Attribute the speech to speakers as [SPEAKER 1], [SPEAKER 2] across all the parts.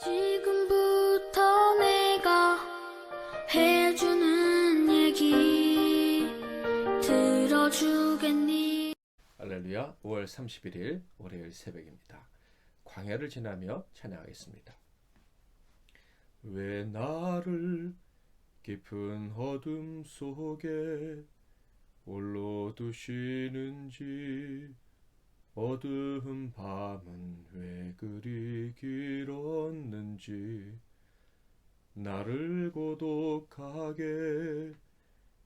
[SPEAKER 1] 지금부터 내가 해주는 얘기 들어주겠니?
[SPEAKER 2] 할렐루야. 5월 31일 월요일 새벽입니다. 광야를 지나며 찬양하겠습니다. 왜 나를 깊은 어둠 속에 홀로 두시는지, 어두운 밤은 왜 그리 길었는지, 나를 고독하게,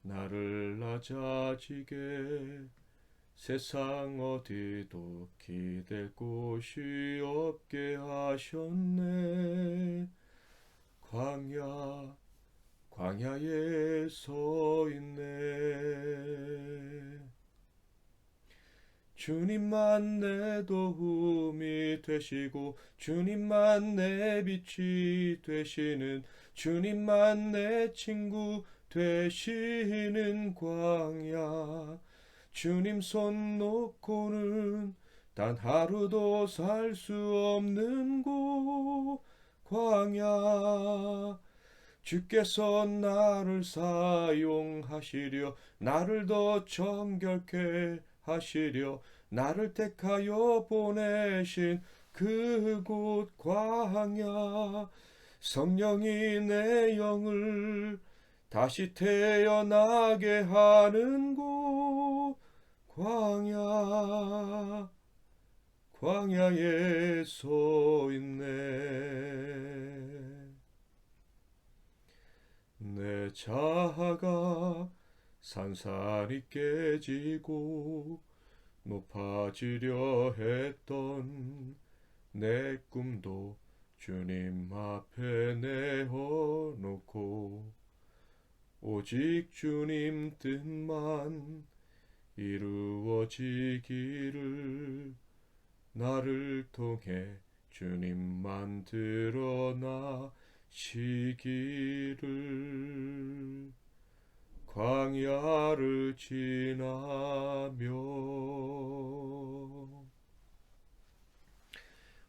[SPEAKER 2] 나를 낮아지게, 세상 어디도 기댈 곳이 없게 하셨네. 광야에 서 있네. 주님만 내 도움이 되시고, 주님만 내 빛이 되시는, 주님만 내 친구 되시는 광야. 주님 손 놓고는 단 하루도 살 수 없는 곳 광야. 주께서 나를 사용하시려, 나를 더 정결케 하시려, 나를 택하여 보내신 그곳 광야. 성령이 내 영을 다시 태어나게 하는 곳 광야에 서 있네. 내 자아가 산산이 깨지고 높아지려 했던 내 꿈도 주님 앞에 내어놓고, 오직 주님 뜻만 이루어지기를, 나를 통해 주님만 드러나시기를. 광야를 지나며.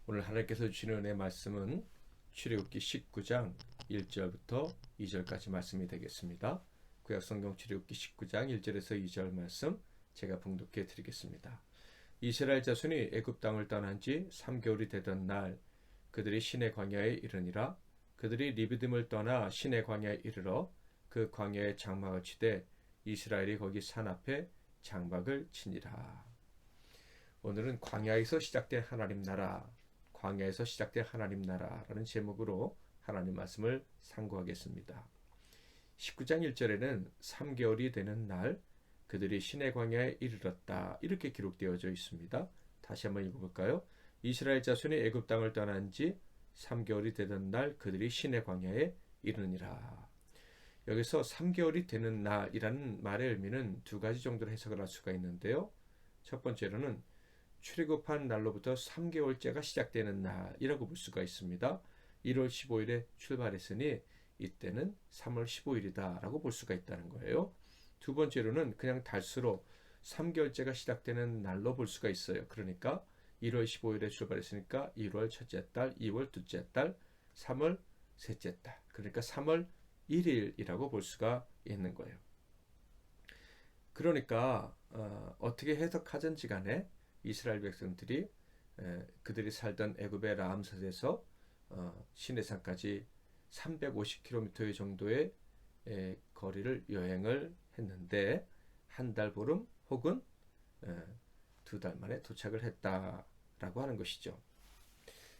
[SPEAKER 2] 오늘 하나님께서 주시는 은혜의 말씀은 출애굽기 19장 1절부터 2절까지 말씀이 되겠습니다. 구약성경 출애굽기 19장 1절에서 2절 말씀 제가 봉독해 드리겠습니다. 이스라엘 자손이 애굽 땅을 떠난 지 3개월이 되던 날, 그들이 시내 광야에 이르니라. 그들이 리비딤을 떠나 시내 광야에 이르러 그 광야에 장막을 치되 이스라엘이 거기 산 앞에 장막을 치니라. 오늘은 광야에서 시작된 하나님 나라, 광야에서 시작된 하나님 나라라는 제목으로 하나님 말씀을 상고하겠습니다. 19장 1절에는 3개월이 되는 날 그들이 시내 광야에 이르렀다, 이렇게 기록되어져 있습니다. 다시 한번 읽어볼까요? 이스라엘 자손이 애굽 땅을 떠난 지 3개월이 되던 날 그들이 시내 광야에 이르니라. 여기서 3개월이 되는 날이라는 말의 의미는 두 가지 정도로 해석을 할 수가 있는데요. 첫 번째로는 출애굽한 날로부터 3개월째가 시작되는 날이라고 볼 수가 있습니다. 1월 15일에 출발했으니 이때는 3월 15일이다 라고 볼 수가 있다는 거예요. 두 번째로는 그냥 달수로 3개월째가 시작되는 날로 볼 수가 있어요. 그러니까 1월 15일에 출발했으니까 1월 첫째 달, 2월 둘째 달, 3월 셋째 달, 그러니까 3월 1일이라고 볼 수가 있는 거예요. 그러니까 어떻게 해석하든지 간에 이스라엘 백성들이 그들이 살던 애굽의 람셋에서 시내산까지 350km 정도의 거리를 여행을 했는데 한 달 보름 혹은 2달 만에 도착을 했다라고 하는 것이죠.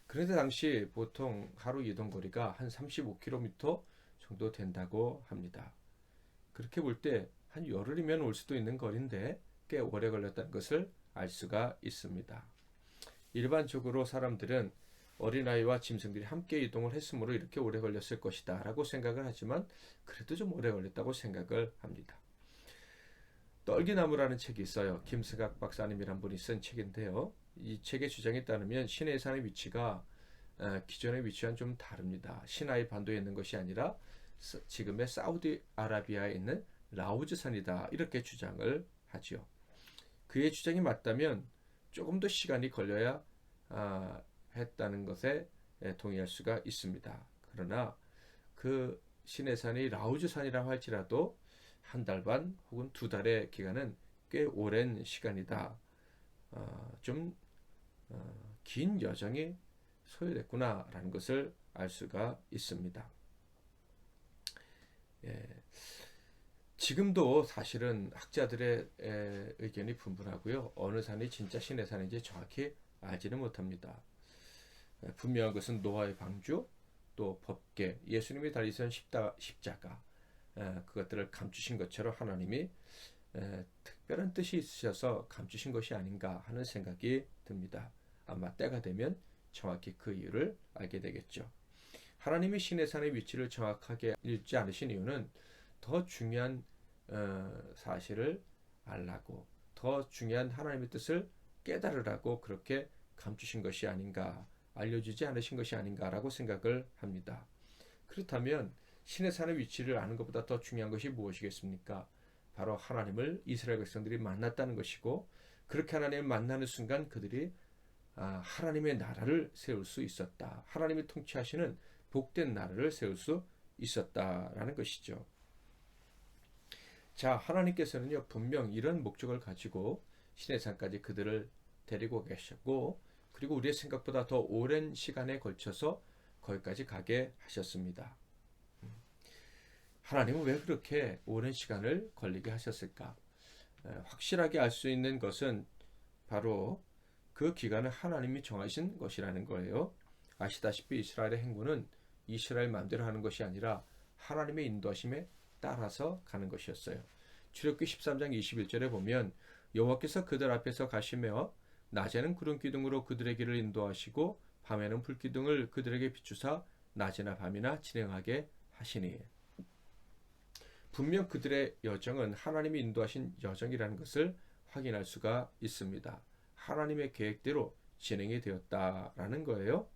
[SPEAKER 2] 그런데 당시 보통 하루 이동 거리가 한 35km 정도 된다고 합니다. 그렇게 볼 때 한 열흘이면 올 수도 있는 거리인데 꽤 오래 걸렸다는 것을 알 수가 있습니다. 일반적으로 사람들은 어린아이와 짐승들이 함께 이동을 했으므로 이렇게 오래 걸렸을 것이다 라고 생각을 하지만 그래도 좀 오래 걸렸다고 생각을 합니다. 떨기나무라는 책이 있어요. 김승학 박사님이란 분이 쓴 책인데요. 이 책의 주장에 따르면 시내산의 위치가 기존의 위치와는 좀 다릅니다. 시나이 반도에 있는 것이 아니라 지금의 사우디아라비아에 있는 라우즈산이다, 이렇게 주장을 하지요. 그의 주장이 맞다면 조금 더 시간이 걸려야 했다는 것에 동의할 수가 있습니다. 그러나 그 시내산이 라오즈산이라고 할지라도 한 달 반 혹은 두 달의 기간은 꽤 오랜 시간이다. 좀 긴 여정이 소요됐구나라는 것을 알 수가 있습니다. 예, 지금도 사실은 학자들의 의견이 분분하고요. 어느 산이 진짜 시내산인지 정확히 알지는 못합니다. 분명한 것은 노아의 방주, 또 법계, 예수님이 달리신 십자가, 그것들을 감추신 것처럼 하나님이 특별한 뜻이 있으셔서 감추신 것이 아닌가 하는 생각이 듭니다. 아마 때가 되면 정확히 그 이유를 알게 되겠죠. 하나님이 시내산의 위치를 정확하게 읽지 않으신 이유는 더 중요한 사실을 알라고, 더 중요한 하나님의 뜻을 깨달으라고 그렇게 감추신 것이 아닌가, 알려주지 않으신 것이 아닌가라고 생각을 합니다. 그렇다면 시내산의 위치를 아는 것보다 더 중요한 것이 무엇이겠습니까? 바로 하나님을 이스라엘 백성들이 만났다는 것이고, 그렇게 하나님을 만나는 순간 그들이 하나님의 나라를 세울 수 있었다. 하나님이 통치하시는 복된 나라를 세울 수 있었다라는 것이죠. 자, 하나님께서는요, 분명 이런 목적을 가지고 시내산까지 그들을 데리고 계셨고, 그리고 우리의 생각보다 더 오랜 시간에 걸쳐서 거기까지 가게 하셨습니다. 하나님은 왜 그렇게 오랜 시간을 걸리게 하셨을까? 확실하게 알 수 있는 것은 바로 그 기간을 하나님이 정하신 것이라는 거예요. 아시다시피 이스라엘의 행군은 이스라엘 마음대로 하는 것이 아니라 하나님의 인도하심에 따라서 가는 것이었어요. 출애굽기 13장 21절에 보면 여호와께서 그들 앞에서 가시며 낮에는 구름 기둥으로 그들의 길을 인도하시고 밤에는 불 기둥을 그들에게 비추사 낮이나 밤이나 진행하게 하시니, 분명 그들의 여정은 하나님이 인도하신 여정이라는 것을 확인할 수가 있습니다. 하나님의 계획대로 진행이 되었다라는 거예요.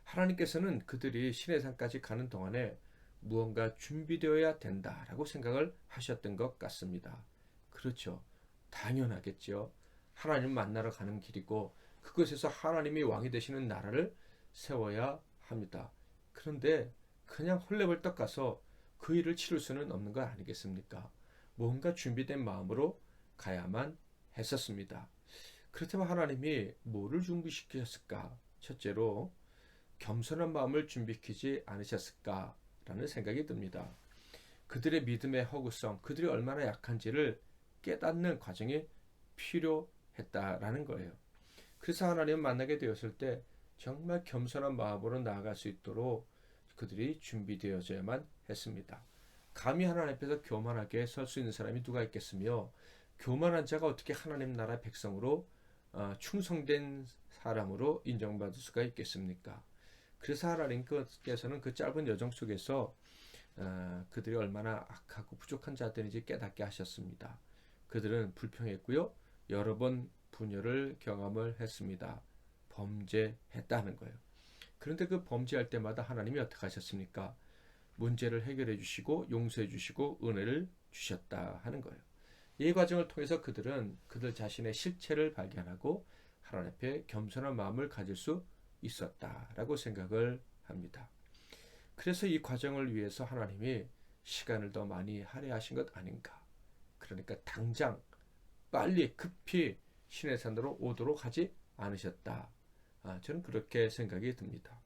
[SPEAKER 2] 하나님께서는 그들이 시내산까지 가는 동안에 무언가 준비되어야 된다라고 생각을 하셨던 것 같습니다. 그렇죠. 당연하겠죠. 하나님 만나러 가는 길이고 그곳에서 하나님이 왕이 되시는 나라를 세워야 합니다. 그런데 그냥 헐레벌떡 가서 그 일을 치를 수는 없는 거 아니겠습니까? 뭔가 준비된 마음으로 가야만 했었습니다. 그렇다면 하나님이 뭐를 준비시키셨을까? 첫째로 겸손한 마음을 준비시키지 않으셨을까라는 생각이 듭니다. 그들의 믿음의 허구성, 그들이 얼마나 약한지를 깨닫는 과정이 필요했다라는 거예요. 그래서 하나님을 만나게 되었을 때 정말 겸손한 마음으로 나아갈 수 있도록 그들이 준비되어져야만 했습니다. 감히 하나님 앞에서 교만하게 설 수 있는 사람이 누가 있겠으며, 교만한 자가 어떻게 하나님 나라 백성으로 충성된 사람으로 인정받을 수가 있겠습니까? 그래서 하나님께서는 그 짧은 여정 속에서 그들이 얼마나 악하고 부족한 자들인지 깨닫게 하셨습니다. 그들은 불평했고요, 여러 번 분열을 경험을 했습니다. 범죄했다는 거예요. 그런데 그 범죄할 때마다 하나님이 어떻게 하셨습니까? 문제를 해결해 주시고 용서해 주시고 은혜를 주셨다 하는 거예요. 이 과정을 통해서 그들은 그들 자신의 실체를 발견하고 하나님 앞에 겸손한 마음을 가질 수 있었다라고 생각을 합니다. 그래서 이 과정을 위해서 하나님이 시간을 더 많이 할애하신 것 아닌가. 그러니까 당장 빨리 급히 시내산으로 오도록 하지 않으셨다. 저는 그렇게 생각이 듭니다.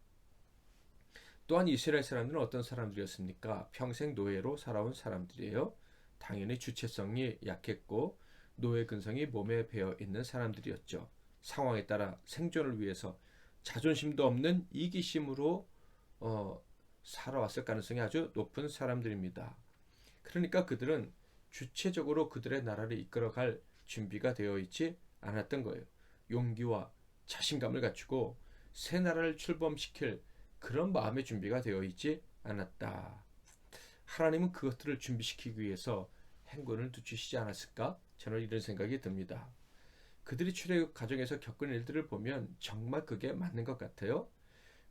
[SPEAKER 2] 또한 이스라엘 사람들은 어떤 사람들이었습니까? 평생 노예로 살아온 사람들이에요. 당연히 주체성이 약했고 노예 근성이 몸에 배어 있는 사람들이었죠. 상황에 따라 생존을 위해서 자존심도 없는 이기심으로 살아왔을 가능성이 아주 높은 사람들입니다. 그러니까 그들은 주체적으로 그들의 나라를 이끌어갈 준비가 되어 있지 않았던 거예요. 용기와 자신감을 갖추고 새 나라를 출범시킬 그런 마음의 준비가 되어 있지 않았다. 하나님은 그것들을 준비시키기 위해서 행군을 늦추시지 않았을까? 저는 이런 생각이 듭니다. 그들이 출애굽 과정에서 겪은 일들을 보면 정말 그게 맞는 것 같아요.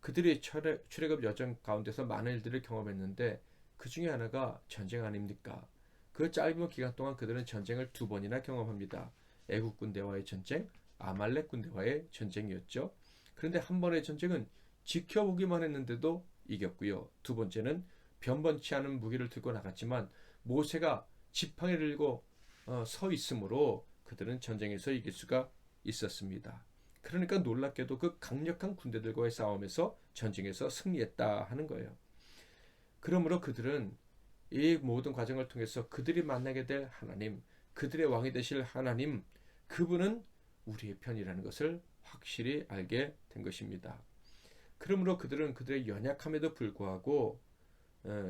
[SPEAKER 2] 그들이 출애굽 여정 가운데서 많은 일들을 경험했는데 그 중에 하나가 전쟁 아닙니까? 그 짧은 기간 동안 그들은 전쟁을 2번이나 경험합니다. 애국 군대와의 전쟁, 아말렉 군대와의 전쟁이었죠. 그런데 한 번의 전쟁은 지켜보기만 했는데도 이겼고요. 두 번째는 변번치 않은 무기를 들고 나갔지만 모세가 지팡이를 들고 서 있으므로 그들은 전쟁에서 이길 수가 있었습니다. 그러니까 놀랍게도 그 강력한 군대들과의 싸움에서 전쟁에서 승리했다 하는 거예요. 그러므로 그들은 이 모든 과정을 통해서 그들이 만나게 될 하나님, 그들의 왕이 되실 하나님, 그분은 우리의 편이라는 것을 확실히 알게 된 것입니다. 그러므로 그들은 그들의 연약함에도 불구하고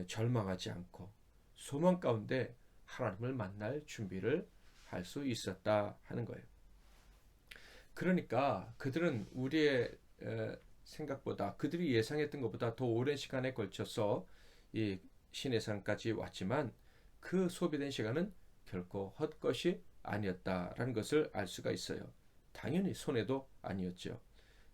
[SPEAKER 2] 절망하지 않고 소망 가운데 하나님을 만날 준비를 할 수 있었다 하는 거예요. 그러니까 그들은 우리의 생각보다, 그들이 예상했던 것보다 더 오랜 시간에 걸쳐서 이 시내산까지 왔지만 그 소비된 시간은 결코 헛것이 아니었다라는 것을 알 수가 있어요. 당연히 손해도 아니었죠.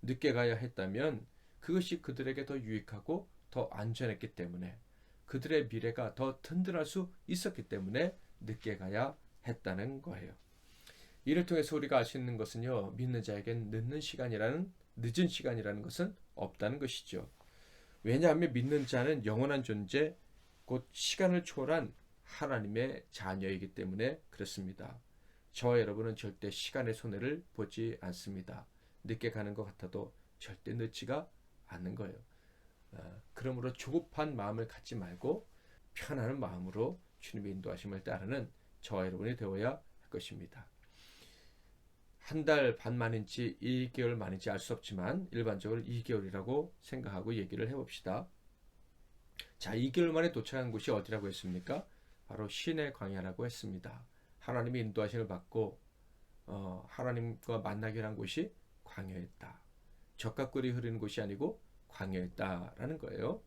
[SPEAKER 2] 늦게 가야 했다면 그것이 그들에게 더 유익하고 더 안전했기 때문에, 그들의 미래가 더 든든할 수 있었기 때문에 늦게 가야 했다는 거예요. 이를 통해서 우리가 알 수 있는 것은요, 믿는 자에겐 늦은 시간이라는 것은 없다는 것이죠. 왜냐하면 믿는 자는 영원한 존재, 곧 시간을 초월한 하나님의 자녀이기 때문에 그렇습니다. 저와 여러분은 절대 시간의 손해를 보지 않습니다. 늦게 가는 것 같아도 절대 늦지가 않는 거예요. 그러므로 조급한 마음을 갖지 말고 편안한 마음으로 주님의 인도하심을 따르는 저와 여러분이 되어야 할 것입니다. 한 달 반 만인지 2개월 만인지 알 수 없지만 일반적으로 2개월이라고 생각하고 얘기를 해봅시다. 자, 2개월 만에 도착한 곳이 어디라고 했습니까? 바로 시내 광야라고 했습니다. 하나님의 인도하심을 받고 하나님과 만나게 한 곳이 광야였다. 적각꿀이 흐르는 곳이 아니고 광야였다라는 거예요.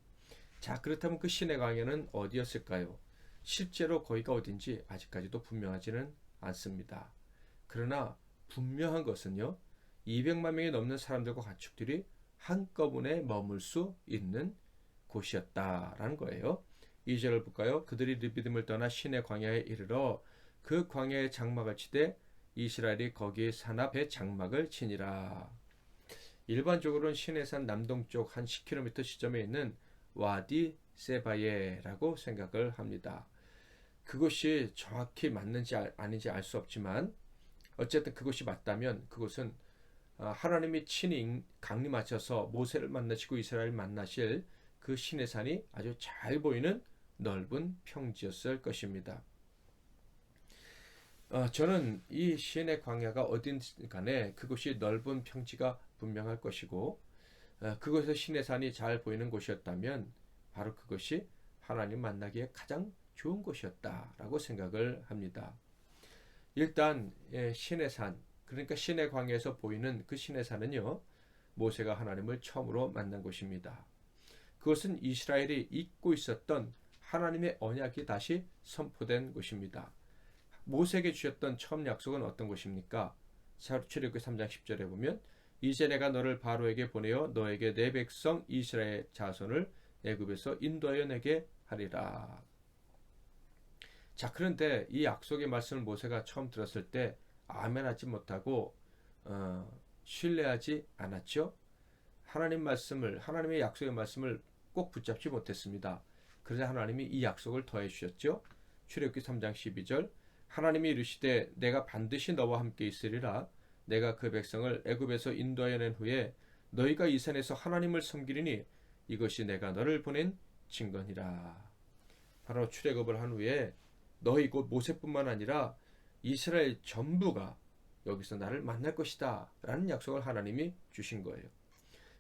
[SPEAKER 2] 자, 그렇다면 그 시내 광야는 어디였을까요? 실제로 거기가 어딘지 아직까지도 분명하지는 않습니다. 그러나 분명한 것은요, 200만 명이 넘는 사람들과 가축들이 한꺼번에 머물 수 있는 곳이었다라는 거예요. 2절을 볼까요? 그들이 르비딤을 떠나 시내 광야에 이르러 그 광야에 장막을 치되 이스라엘이 거기에 산 앞에 장막을 치니라. 일반적으로는 시내산 남동쪽 한 10km 지점에 있는 와디 세바예라고 생각을 합니다. 그것이 정확히 맞는지 아닌지 알 수 없지만 어쨌든 그것이 맞다면 그것은 하나님이 친히 강림하셔서 모세를 만나시고 이스라엘을 만나실 그 시내산이 아주 잘 보이는 넓은 평지였을 것입니다. 저는 이 시내 광야가 어딘지 간에 그곳이 넓은 평지가 분명할 것이고 그곳에서 시내산이 잘 보이는 곳이었다면 바로 그것이 하나님 만나기에 가장 좋은 곳이었다라고 생각을 합니다. 일단 시내산, 그러니까 시내 광야에서 보이는 그 시내산은요, 모세가 하나님을 처음으로 만난 곳입니다. 그것은 이스라엘이 잊고 있었던 하나님의 언약이 다시 선포된 곳입니다. 모세에게 주셨던 처음 약속은 어떤 것입니까? 출애굽기 3장 10절에 보면 이제 내가 너를 바로에게 보내어 너에게 내 백성 이스라엘 자손을 애굽에서 인도하여 내게 하리라. 자, 그런데 이 약속의 말씀을 모세가 처음 들었을 때 아멘하지 못하고 신뢰하지 않았죠. 하나님의 약속의 말씀을 꼭 붙잡지 못했습니다. 그러자 하나님이 이 약속을 더해 주셨죠. 출애굽기 3장 12절 하나님이 이르시되 내가 반드시 너와 함께 있으리라. 내가 그 백성을 애굽에서 인도하여 낸 후에 너희가 이 산에서 하나님을 섬기리니 이것이 내가 너를 보낸 증거니라. 바로 출애굽을 한 후에 너희 곧 모세뿐만 아니라 이스라엘 전부가 여기서 나를 만날 것이다 라는 약속을 하나님이 주신 거예요.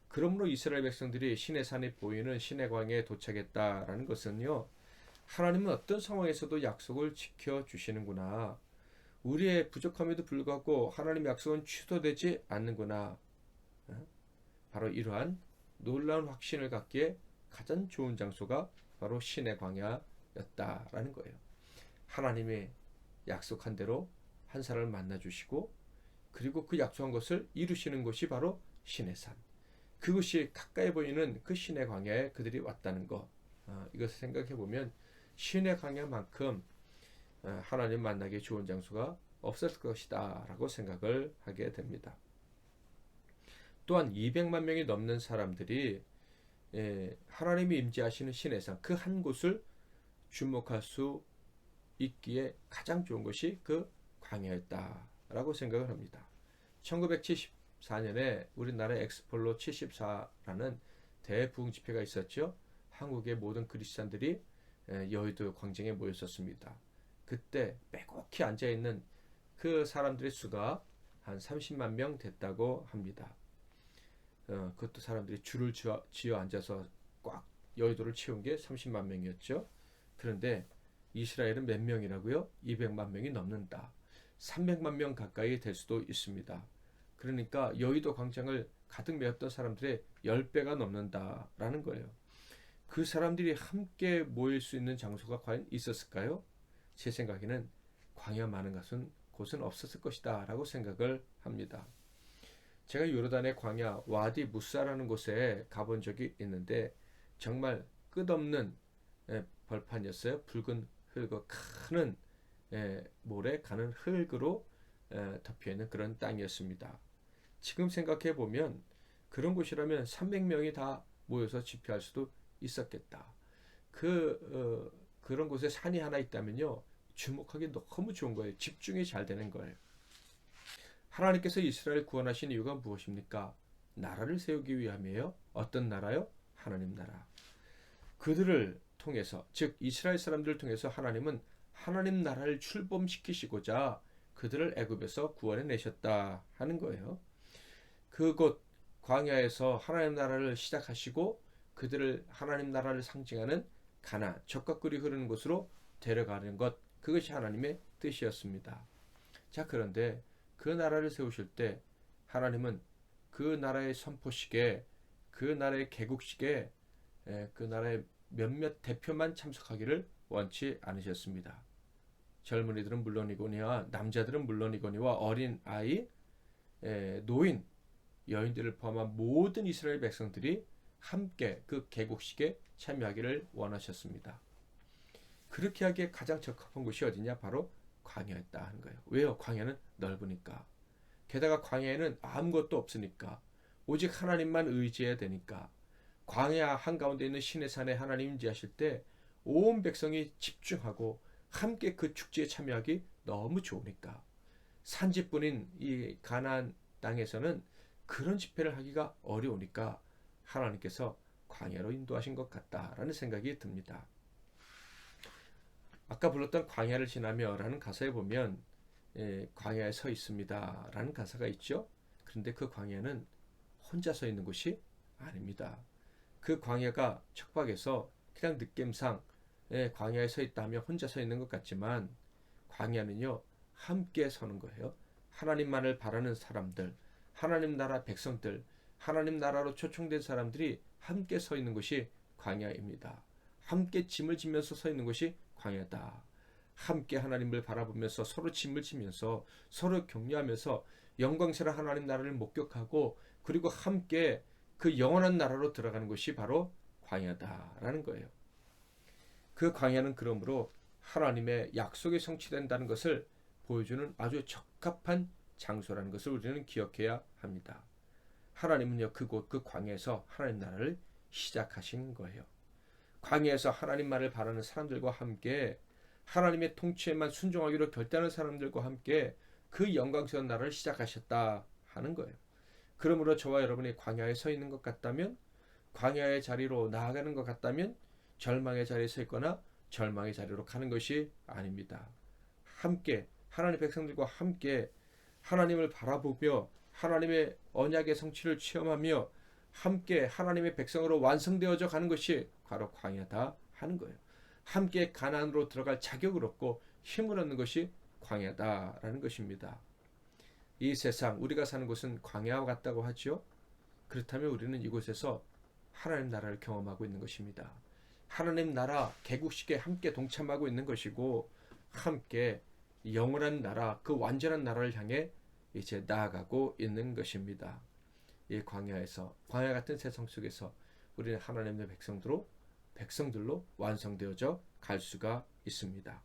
[SPEAKER 2] 그러므로 이스라엘 백성들이 시내산이 보이는 시내광야에 도착했다라는 것은요, 하나님은 어떤 상황에서도 약속을 지켜주시는구나, 우리의 부족함에도 불구하고 하나님의 약속은 취소되지 않는구나, 바로 이러한 놀라운 확신을 갖기에 가장 좋은 장소가 바로 시내광야였다라는 거예요. 하나님의 약속한 대로 한 사람을 만나주시고 그리고 그 약속한 것을 이루시는 곳이 바로 시내산, 그것이 가까이 보이는 그 시내 광야에 그들이 왔다는 것, 이것을 생각해 보면 시내 광야만큼 하나님 만나기 좋은 장소가 없을 것이다 라고 생각을 하게 됩니다. 또한 200만 명이 넘는 사람들이 하나님이 임재하시는 신의 산 그 한 곳을 주목할 수 있기에 가장 좋은 것이 그 광야였다라고 생각을 합니다. 1974년에 우리나라에 엑스폴로 74라는 대부흥 집회가 있었죠. 한국의 모든 그리스도인들이 여의도 광장에 모였었습니다. 그때 빼곡히 앉아있는 그 사람들의 수가 한 30만 명 됐다고 합니다. 그것도 사람들이 줄을 지어 앉아서 꽉 여의도를 채운 게 30만 명이었죠. 그런데 이스라엘은 몇 명이라고요? 200만 명이 넘는다. 300만 명 가까이 될 수도 있습니다. 그러니까 여의도 광장을 가득 메웠던 사람들의 10배가 넘는다라는 거예요. 그 사람들이 함께 모일 수 있는 장소가 과연 있었을까요? 제 생각에는 광야 많은 곳은 없었을 것이다 라고 생각을 합니다. 제가 요르단의 광야 와디 무사라는 곳에 가본 적이 있는데 정말 끝없는 벌판이었어요. 붉은 흙과 큰 모래 가는 흙으로 덮여있는 그런 땅이었습니다. 지금 생각해 보면 그런 곳이라면 300명이 다 모여서 집회할 수도 있었겠다. 그런 곳에 산이 하나 있다면요, 주목하기 너무 좋은 거예요. 집중이 잘 되는 거예요. 하나님께서 이스라엘 구원하신 이유가 무엇입니까? 나라를 세우기 위함이에요. 어떤 나라요? 하나님 나라. 그들을 통해서, 즉 이스라엘 사람들을 통해서 하나님은 하나님 나라를 출범시키시고자 그들을 애굽에서 구원해 내셨다 하는 거예요. 그곳 광야에서 하나님 나라를 시작하시고 그들을 하나님 나라를 상징하는 가나안, 젖과 꿀이 흐르는 곳으로 데려가는 것, 그것이 하나님의 뜻이었습니다. 자, 그런데 그 나라를 세우실 때 하나님은 그 나라의 선포식에, 그 나라의 개국식에 그 나라의 몇몇 대표만 참석하기를 원치 않으셨습니다. 젊은이들은 물론이거니와 남자들은 물론이거니와 어린 아이, 노인, 여인들을 포함한 모든 이스라엘 백성들이 함께 그 개국식에 참여하기를 원하셨습니다. 그렇게 하기에 가장 적합한 곳이 어디냐? 바로 광야였다 하는 거예요. 왜요? 광야는 넓으니까. 게다가 광야에는 아무것도 없으니까. 오직 하나님만 의지해야 되니까. 광야 한가운데 있는 신의 산에 하나님 임재하실 때 온 백성이 집중하고 함께 그 축제에 참여하기 너무 좋으니까. 산지뿐인 이 가나안 땅에서는 그런 집회를 하기가 어려우니까 하나님께서 광야로 인도하신 것 같다라는 생각이 듭니다. 아까 불렀던 광야를 지나며 라는 가사에 보면 광야에 서 있습니다 라는 가사가 있죠. 그런데 그 광야는 혼자 서 있는 곳이 아닙니다. 그 광야가 척박해서 그냥 느낌상 광야에 서 있다면 혼자 서 있는 것 같지만 광야는요, 함께 서는 거예요. 하나님만을 바라는 사람들, 하나님 나라 백성들, 하나님 나라로 초청된 사람들이 함께 서 있는 곳이 광야입니다. 함께 짐을 지면서 서 있는 곳이 광야다. 함께 하나님을 바라보면서 서로 짐을 지면서 서로 격려하면서 영광스러운 하나님 나라를 목격하고 그리고 함께 그 영원한 나라로 들어가는 것이 바로 광야다라는 거예요. 그 광야는 그러므로 하나님의 약속이 성취된다는 것을 보여주는 아주 적합한 장소라는 것을 우리는 기억해야 합니다. 하나님은요, 그곳 그 광야에서 하나님 나라를 시작하신 거예요. 광야에서 하나님 말을 바라는 사람들과 함께 하나님의 통치에만 순종하기로 결단한 사람들과 함께 그 영광스러운 나라를 시작하셨다 하는 거예요. 그러므로 저와 여러분이 광야에 서 있는 것 같다면, 광야의 자리로 나아가는 것 같다면 절망의 자리에 서 있거나 절망의 자리로 가는 것이 아닙니다. 함께 하나님의 백성들과 함께 하나님을 바라보며 하나님의 언약의 성취를 체험하며 함께 하나님의 백성으로 완성되어져 가는 것이 바로 광야다 하는 거예요. 함께 가나안으로 들어갈 자격을 얻고 힘을 얻는 것이 광야다라는 것입니다. 이 세상 우리가 사는 곳은 광야와 같다고 하죠. 그렇다면 우리는 이곳에서 하나님 나라를 경험하고 있는 것입니다. 하나님 나라 개국식에 함께 동참하고 있는 것이고 함께 영원한 나라, 그 완전한 나라를 향해 이제 나아가고 있는 것입니다. 이 광야에서, 광야 같은 세상 속에서 우리는 하나님의 백성들로 완성되어져 갈 수가 있습니다.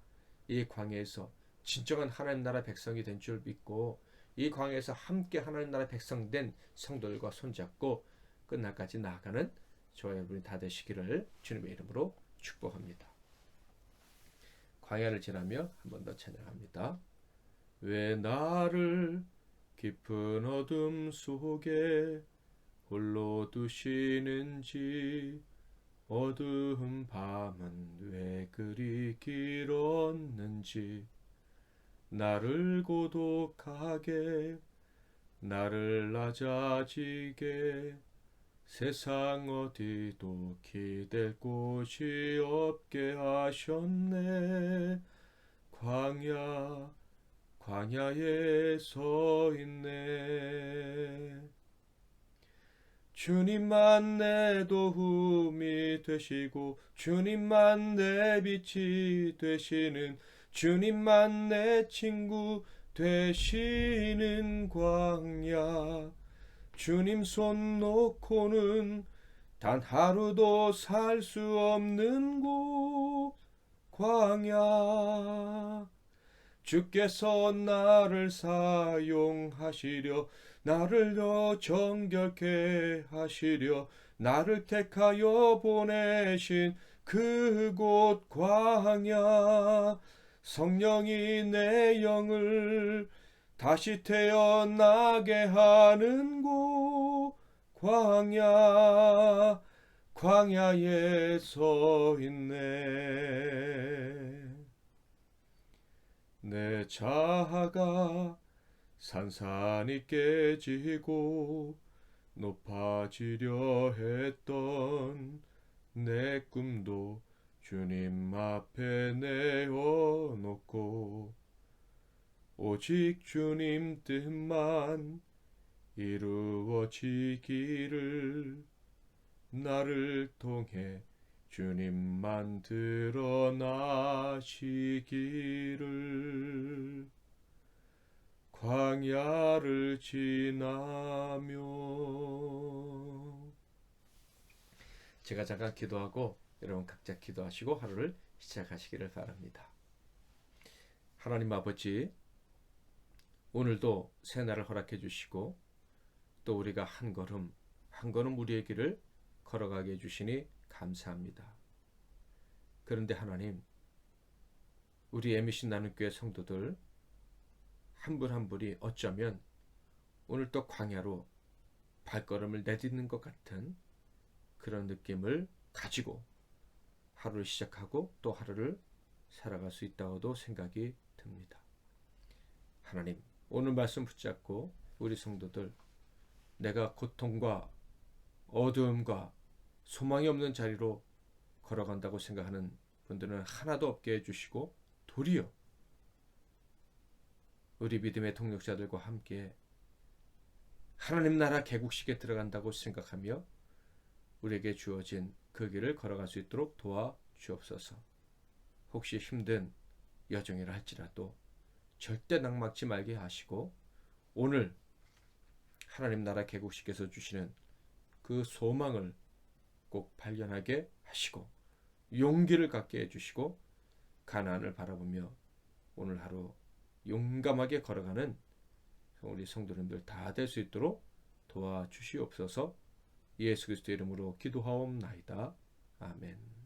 [SPEAKER 2] 이 광야에서 진정한 하나님 나라 백성이 된 줄 믿고 이 광야에서 함께 하나님 나라 백성된 성도들과 손잡고 끝날까지 나아가는 저와 여러분이 다 되시기를 주님의 이름으로 축복합니다. 광야를 지나며 한 번 더 찬양합니다. 왜 나를 깊은 어둠 속에 홀로 두시는지, 어두운 밤은 왜 그리 길었는지, 나를 고독하게, 나를 낮아지게, 세상 어디도 기댈 곳이 없게 하셨네. 광야에 서 있네. 주님만 내 도움이 되시고, 주님만 내 빛이 되시는, 주님만 내 친구 되시는 광야. 주님 손 놓고는 단 하루도 살 수 없는 곳 광야. 주께서 나를 사용하시려, 나를 더 정결케 하시려, 나를 택하여 보내신 그곳 광야. 성령이 내 영을 다시 태어나게 하는 곳 광야에 서 있네. 내 자아가 산산이 깨지고 높아지려 했던 내 꿈도 주님 앞에 내어놓고, 오직 주님 뜻만 이루어지기를, 나를 통해 주님만 드러나시기를. 광야를 지나며. 제가 잠깐 기도하고 여러분 각자 기도하시고 하루를 시작하시기를 바랍니다. 하나님 아버지, 오늘도 새날을 허락해 주시고 또 우리가 한 걸음 한 걸음 우리의 길을 걸어가게 해주시니 감사합니다. 그런데 하나님, 우리 MBC 나눔교회 성도들 한 분 한 분이 어쩌면 오늘 또 광야로 발걸음을 내딛는 것 같은 그런 느낌을 가지고 하루를 시작하고 또 하루를 살아갈 수 있다고도 생각이 듭니다. 하나님, 오늘 말씀 붙잡고 우리 성도들, 내가 고통과 어두움과 소망이 없는 자리로 걸어간다고 생각하는 분들은 하나도 없게 해주시고, 도리어 우리 믿음의 동력자들과 함께 하나님 나라 개국식에 들어간다고 생각하며 우리에게 주어진 그 길을 걸어갈 수 있도록 도와주옵소서. 혹시 힘든 여정이라 할지라도 절대 낙망치 말게 하시고, 오늘 하나님 나라 개국식에서 주시는 그 소망을 꼭 발견하게 하시고 용기를 갖게 해주시고, 가나안을 바라보며 오늘 하루 용감하게 걸어가는 우리 성도님들 다 될 수 있도록 도와주시옵소서. 예수 그리스도 이름으로 기도하옵나이다. 아멘.